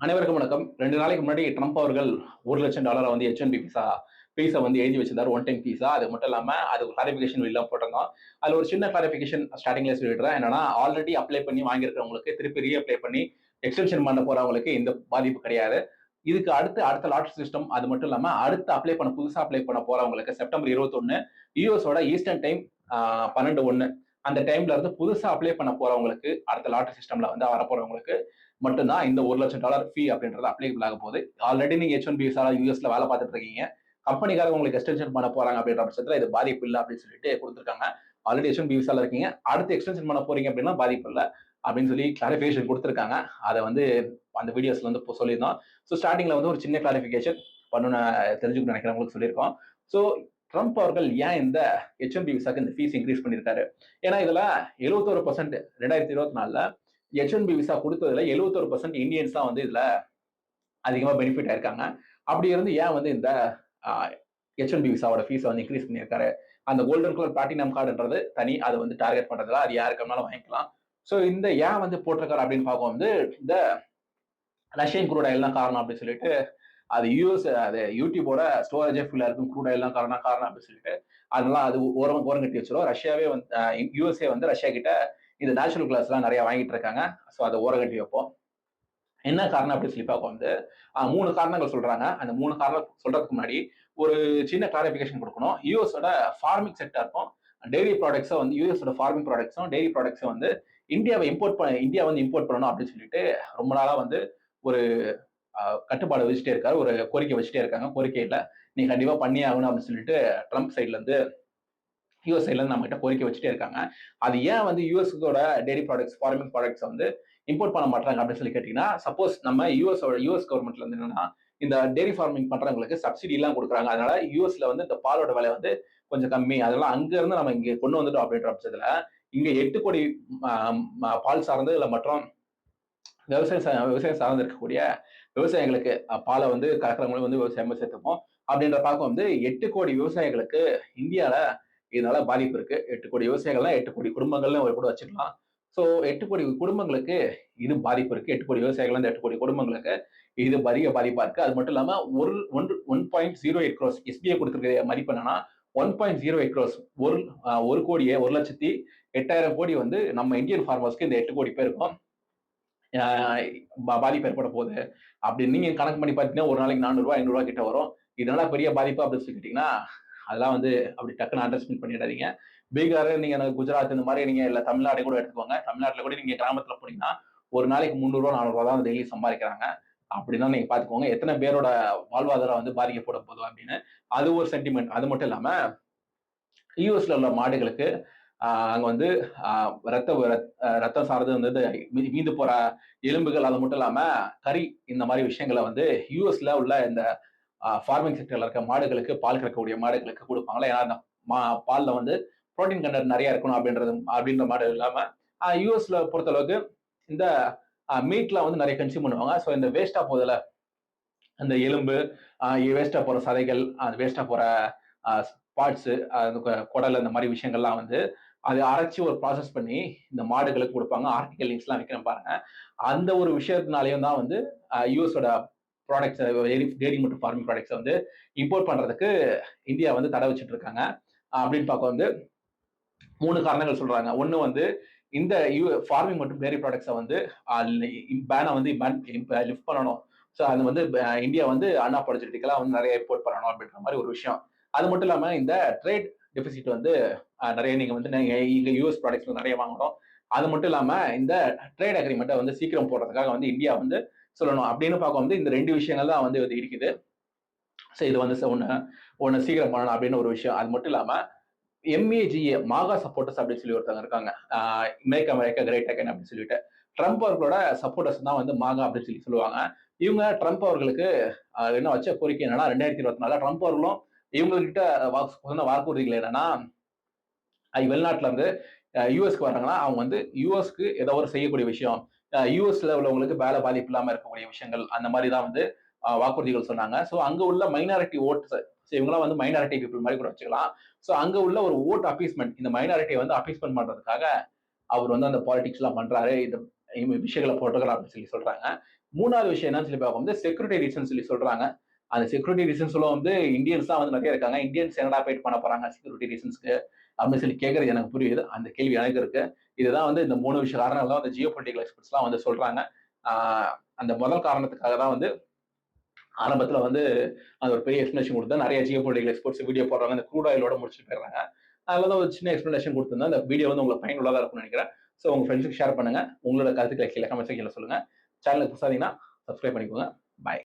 அனைவருக்கும் வணக்கம். 2 நாளைக்கு முன்னாடி ட்ரம்ப் அவர்கள் $1,00,000 வந்து H-1B ஃபீஸ வந்து எழுதி வச்சிருந்தாரு. ஒன் டைம் ஃபீஸா. அது மட்டும் இல்லாம அது கிளாரிஃபிகேஷன் வெளில போட்டிருந்தோம். அதுல ஒரு சின்ன கிளாரிஃபிகேஷன் ஸ்டார்டிங்ல சொல்லிடுறேன். என்னன்னா, ஆல்ரெடி அப்ளை பண்ணி வாங்கியிருக்கிறவங்களுக்கு திருப்பி அப்ளை பண்ணி எக்ஸ்டென்ஷன் பண்ண போறவங்களுக்கு இந்த பாதிப்பு கிடையாது. இதுக்கு அடுத்த லாட்டரி சிஸ்டம் அது மட்டும் இல்லாம புதுசா அப்ளை பண்ண போறவங்களுக்கு செப்டம்பர் 21 யுஎஸோட ஈஸ்டர்ன் டைம் 12:01 அந்த டைம்ல இருந்து புதுசா அப்ளை பண்ண போறவங்களுக்கு அடுத்த லாட்டரி சிஸ்டம்ல வந்து வர போறவங்களுக்கு மட்டும்தான் இந்த $1,00,000 ஃபீ அப்படின்றது அப்ளிகபிள் ஆக போகுது. ஆல்ரெடி நீங்க H-1B விசால யூஎஸ்ல வேலை பார்த்துட்டு இருக்கீங்க. கம்பெனிக்காரங்க உங்களுக்கு எக்ஸ்டென்ஷன் பண்ண போறாங்க அப்படின்ற பட்சத்துல இது பாதிப்பு இல்லை அப்படின்னு சொல்லிட்டு கொடுத்துருக்காங்க. ஆல்ரெடி H-1B விசால இருக்கீங்க, அடுத்து எக்ஸ்டென்ஷன் பண்ண போறீங்க அப்படின்னா பாதிப்பு இல்லை அப்படின்னு சொல்லி கிளாரிஃபிகேஷன் கொடுத்துருக்காங்க. அதை வந்து அந்த வீடியோஸ்ல வந்து சொல்லியிருந்தோம். ஸோ ஸ்டார்டிங்ல வந்து ஒரு சின்ன கிளாரிஃபிகேஷன் பண்ணணும்னு தெரிஞ்சுக்கணும்னு நினைக்கிறவங்களுக்கு சொல்லியிருக்கோம். ஸோ ட்ரம்ப் அவர்கள் ஏன் இந்த H-1B விசாக்கு இந்த ஃபீஸ் இன்க்ரீஸ் பண்ணியிருக்காரு? ஏன்னா இதுல 71% 2024 H-1B விசா கொடுத்ததுல 71% இந்தியன்ஸ் தான் வந்து இதுல அதிகமா பெனிஃபிட் ஆயிருக்காங்க. அப்படி இருந்து ஏன் வந்து இந்த H-1B விசாவோட ஃபீஸை வந்து இன்க்ரீஸ் பண்ணியிருக்காரு? அந்த கோல்டன் கலர் பிளாட்டினம் கார்டுன்றது தனி, அதை வந்து டார்கெட் பண்றதுல அது யாருக்கு வேணாலும் வாங்கிக்கலாம். ஸோ இந்த ஏன் வந்து போட்டிருக்காரு அப்படின்னு பார்க்கும் வந்து இந்த ரஷ்யன் குரூட் ஆயில் தான் காரணம் அப்படின்னு சொல்லிட்டு அது யூடியூபோட ஸ்டோரேஜே ஃபுல்லா இருக்கும், க்ரூட் ஆயில் தான் காரணம் அப்படின்னு சொல்லிட்டு அதெல்லாம் அது ஓரம் கட்டி வச்சிடும். ரஷ்யாவே வந்து யூஎஸ்ஏ வந்து ரஷ்யா கிட்ட இந்த நேச்சுரல் கிளாஸ் எல்லாம் நிறைய வாங்கிட்டு இருக்காங்க. ஸோ அதை ஓரம் கட்டி வைப்போம். என்ன காரணம் அப்படின்னு சொல்லி பார்க்க வந்து 3 காரணங்கள் சொல்றாங்க. அந்த 3 காரணம் சொல்றதுக்கு முன்னாடி ஒரு சின்ன கிளாரிபிகேஷன் கொடுக்கணும். யூஎஸோட ஃபார்மிங் செக்டருக்கும் டெய்ரி ப்ராடக்ட்ஸும் வந்து யூஎஸோட ஃபார்மிங் ப்ராடக்ட்ஸும் டெய்ரி ப்ராடக்ட்ஸும் வந்து இந்தியா வந்து இம்போர்ட் பண்ணணும் அப்படின்னு சொல்லிட்டு ரொம்ப நாளா வந்து ஒரு கட்டுப்பாடு வச்சுட்டே இருக்காரு, ஒரு கோரிக்கை வச்சுட்டே இருக்காங்க. கோரிக்கையில நீங்க கண்டிப்பா பண்ணி ஆகணும் அப்படின்னு சொல்லிட்டு ட்ரம்ப் சைட்ல இருந்து யூஎஸ் சைட்ல இருந்து நம்ம கிட்ட கோரிக்கை வச்சுட்டே இருக்காங்க. அது ஏன் வந்து யூஎஸோட டெய்ரி ப்ராடக்ட்ஸ் ஃபார்மிங் ப்ராடக்ட்ஸ் வந்து இம்போர்ட் பண்ண மாட்டாங்க அப்படின்னு சொல்லி கேட்டீங்கன்னா, சப்போஸ் நம்ம யூஎஸ் கவர்மெண்ட்ல இருந்து என்னன்னா இந்த டெய்ரி ஃபார்மிங் பண்றவங்களுக்கு சப்சிடி எல்லாம் கொடுக்குறாங்க. அதனால யூஎஸ்ல வந்து இந்த பாலோட விலை வந்து கொஞ்சம் கம்மி, அதெல்லாம் அங்க இருந்து நம்ம இங்க கொண்டு வந்துட்டோம் அப்படின்ற பட்சத்துல இங்க 8 கோடி பால் சார்ந்து இல்ல மற்றும் விவசாயம் சார்ந்து இருக்கக்கூடிய விவசாயிகளுக்கு பாலை வந்து கலக்கிறவங்களும் வந்து விவசாயம் சேர்த்துப்போம் அப்படின்ற பார்க்க வந்து 8 கோடி விவசாயிகளுக்கு இந்தியால இதனால பாதிப்பு இருக்கு. 8 கோடி விவசாயிகள்லாம் 8 கோடி குடும்பங்கள்னு ஒரு கூட வச்சுக்கலாம். ஸோ 8 கோடி குடும்பங்களுக்கு இது பாதிப்பு இருக்கு. 8 கோடி விவசாயிகள் 8 கோடி குடும்பங்களுக்கு இது பாதிப்பா இருக்கு. அது மட்டும் இல்லாம 1.08 crores எஸ்பிஐ கொடுத்திருக்க மதிப்பு என்னன்னா 1.08 crores ஒரு கோடியே 1,08,000 கோடி வந்து நம்ம இந்தியன் ஃபார்மர்ஸ்க்கு இந்த 8 கோடி பேருக்கும் பாதிப்பு ஏற்பட போகுது அப்படின்னு நீங்க கணக்கு பண்ணி பார்த்தீங்கன்னா ஒரு நாளைக்கு $400 $500 கிட்ட வரும். இதனால பெரிய பாதிப்பு அப்படின்னு சொல்லிட்டீங்கன்னா அதெல்லாம் வந்து அப்படி டக்குன்னு அண்டர்ஸ்டாண்ட் பண்ணிடாதீங்க. பீகார், நீங்க குஜராத் இந்த மாதிரி நீங்க இல்ல தமிழ்நாடு கூட எடுத்துக்கோங்க. தமிழ்நாட்டுல கூட நீங்க கிராமத்துல போனீங்கன்னா ஒரு நாளைக்கு $300 $400 தான் டெய்லி சம்பாதிக்கிறாங்க. அப்படின்னா நீங்க பாத்துக்கோங்க எத்தனை பேரோட வாழ்வாதாரம் வந்து பாதிக்கப்பட போதும் அப்படின்னு. அது ஒரு சென்டிமெண்ட். அது மட்டும் இல்லாம யூஎஸ்ல உள்ள மாடுகளுக்கு அங்க வந்து ரத்தம் சார்ந்து வந்து மீந்து போற எலும்புகள், அது மட்டும் இல்லாம கறி, இந்த மாதிரி விஷயங்களை வந்து யூஎஸ்ல உள்ள இந்த ஃபார்மிங் செக்டர்ல இருக்க மாடுகளுக்கு, பால் கறக்கக்கூடிய மாடுகளுக்கு கொடுப்பாங்களா. ஏன்னா அந்த பால்ல வந்து புரோட்டீன் கண்டென்ட் நிறைய இருக்கணும் அப்படின்ற மாடு இல்லாம யூஎஸ்ல பொறுத்த அளவுக்கு இந்த மீட்ல வந்து நிறைய கன்சியூம் பண்ணுவாங்க. ஸோ இந்த வேஸ்டா போதில் அந்த எலும்பு, வேஸ்டா போற சதைகள், அந்த வேஸ்டா போற பார்ட்ஸ், குடல், இந்த மாதிரி விஷயங்கள்லாம் வந்து அதை அரைச்சி ஒரு ப்ராசஸ் பண்ணி இந்த மாடுகளுக்கு கொடுப்பாங்க. ஆர்டிகல் லிங்க்ஸ் எல்லாம் வைக்கிறேன் பாருங்க. அந்த ஒரு விஷயத்தினாலையும் தான் வந்து யூஎஸோட ப்ராடக்ட்ஸ், டெய்ரி மற்றும் ஃபார்மிங் ப்ராடக்ட்ஸ் வந்து இம்போர்ட் பண்றதுக்கு இந்தியா வந்து தடை வச்சுட்டு இருக்காங்க. அப்படின்னு பார்க்க வந்து 3 காரணங்கள் சொல்றாங்க. ஒண்ணு வந்து இந்த ஃபார்மிங் மற்றும் டெய்ரி ப்ராடக்ட்ஸை வந்து பேனை வந்து லிஃப்ட் பண்ணணும். ஸோ அது வந்து இந்தியா வந்து அன்அப்பாலஜெட்டிக்கலா வந்து நிறைய இம்போர்ட் பண்ணணும் அப்படின்ற மாதிரி ஒரு விஷயம். அது மட்டும் இல்லாம இந்த ட்ரேட் டெபிசிட் வந்து நிறைய நீங்க வந்து இங்க யூஎஸ் ப்ராடக்ட்ஸ் நிறைய வாங்கணும். அது மட்டும் இல்லாம இந்த ட்ரேட் அக்ரிமெண்ட்டை வந்து சீக்கிரம் போடுறதுக்காக வந்து இந்தியா வந்து சொல்லணும் அப்படின்னு பார்க்க வந்து இந்த 2 விஷயங்கள் தான் வந்து இருக்குது. ஸோ இது வந்து ஒன்னு சீக்கிரம் பண்ணணும் அப்படின்னு ஒரு விஷயம். அது மட்டும் இல்லாம MAGA மாகா சப்போர்ட்டர்ஸ் அப்படின்னு சொல்லி ஒருத்தவங்க இருக்காங்க. மேக் அமெரிக்கா கிரேட் அகைன் அப்படின்னு சொல்லிட்டு ட்ரம்ப் அவர்களோட சப்போர்ட்டர்ஸ் தான் வந்து மாகா அப்படின்னு சொல்லி சொல்லுவாங்க. இவங்க ட்ரம்ப் அவர்களுக்கு என்ன வச்ச கோரிக்கை என்னன்னா 2024 ட்ரம்ப் அவர்களும் இவங்ககிட்ட வாக்குறுதிகள் என்னன்னா வெளிநாட்டுல இருந்து யூஎஸ்க்கு வர்றாங்கன்னா அவங்க வந்து யூஎஸ்க்கு ஏதோ ஒரு செய்யக்கூடிய விஷயம், யூஎஸ்ல உள்ளவங்களுக்கு வேலை பாதிப்பு இல்லாம இருக்கக்கூடிய விஷயங்கள், அந்த மாதிரி தான் வந்து வாக்குறுதிகள் சொன்னாங்க. ஸோ அங்க உள்ள மைனாரிட்டி ஓட்ஸ், இவங்களாம் வந்து மைனாரிட்டி பீப்புள் மாதிரி கூட வச்சுக்கலாம். ஸோ அங்க உள்ள ஒரு ஓட் அப்பீஸ்மெண்ட், இந்த மைனாரிட்டியை வந்து அப்பீஸ்மெண்ட் பண்றதுக்காக அவர் வந்து அந்த பாலிடிக்ஸ் எல்லாம் பண்றாரு, இந்த விஷயங்களை போட்டுக்கிறார் அப்படின்னு சொல்லி சொல்றாங்க. 3வது விஷயம் என்னன்னு சொல்லி பார்க்கும்போது செக்யூரிட்டி ரீசன் சொல்லி சொல்றாங்க. அந்த செக்யூரிட்டி ரீசன்ஸ்ல வந்து இந்தியன்ஸ் தான் வந்து நிறைய இருக்காங்க. இந்தியன்ஸ் என்னடா பெயிட் பண்ண போறாங்க செக்யூரிட்டி ரீசன்ஸ்க்கு அப்படின்னு சொல்லி கேட்கறது எனக்கு புரியுது. அந்த கேள்வி எனக்கு இருக்கு. இதுதான் வந்து இந்த 3 விஷய காரணங்கள் தான் வந்து ஜியோ பொலிட்டிக்கல் எக்ஸ்பர்ட்ஸ்லாம் வந்து சொல்றாங்க. அந்த முதல் காரணத்துக்காக தான் வந்து ஆரம்பத்துல வந்து அது ஒரு பெரிய எக்ஸ்பிளேஷன் கொடுத்தா நிறைய ஜியோ பொலிட்டிக்கல் எக்ஸ்பர்ட்ஸ் வீடியோ போடுறாங்க. இந்த க்ரூட் ஆயிலோட முடிச்சுட்டு போயிடுறாங்க. அதில் தான் ஒரு சின்ன எக்ஸ்பிளேஷன் கொடுத்திருந்தேன். அந்த வீடியோ வந்து உங்களுக்கு பயனுள்ளதா இருக்கும்னு நினைக்கிறேன். ஸோ உங்க ஃப்ரெண்ட்ஸுக்கு ஷேர் பண்ணுங்க. உங்களோட கருத்துக்களை கீழே கமெண்ட் செக்ஷன்ல சொல்லுங்க. சேனலுக்கு புதுசா இருந்தீங்கன்னா சப்ஸ்கிரைப் பண்ணிக்கோங்க. பாய்.